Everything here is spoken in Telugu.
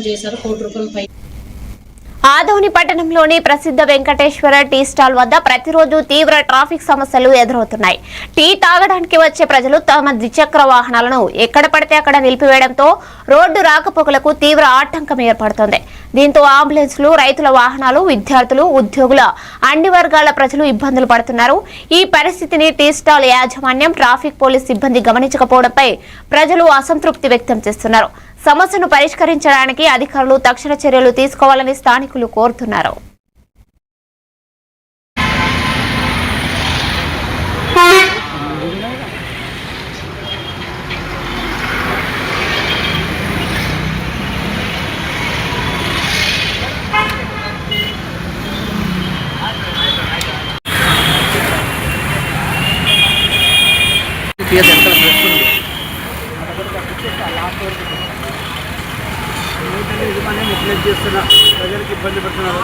చేశారు ₹1,00,00,000 ఆదోని పట్టణంలోని ప్రసిద్ధ వెంకటేశ్వర టీ స్టాల్ వద్ద ప్రతిరోజు తీవ్ర ట్రాఫిక్ సమస్యలు ఎదురవుతున్నాయి. టీ తాగడానికి వచ్చే ప్రజలు తమ ద్విచక్ర వాహనాలను ఎక్కడ పడితే అక్కడ నిలిపివేయడంతో రోడ్డు రాకపోకలకు తీవ్ర ఆటంకం ఏర్పడుతోంది. దీంతో అంబులెన్స్లు, రైతుల వాహనాలు, విద్యార్థులు, ఉద్యోగుల అన్ని వర్గాల ప్రజలు ఇబ్బందులు పడుతున్నారు. ఈ పరిస్థితిని టీ స్టాల్ యాజమాన్యం, ట్రాఫిక్ పోలీస్ సిబ్బంది గమనించకపోవడంపై ప్రజలు అసంతృప్తి వ్యక్తం చేస్తున్నారు. సమస్యను పరిష్కరించడానికి అధికారులు తక్షణ చర్యలు తీసుకోవాలని స్థానికులు కోరుతున్నారు. నెగ్లెక్ట్ చేస్తున్నా ప్రజలకు ఇబ్బంది పెడుతున్నారు.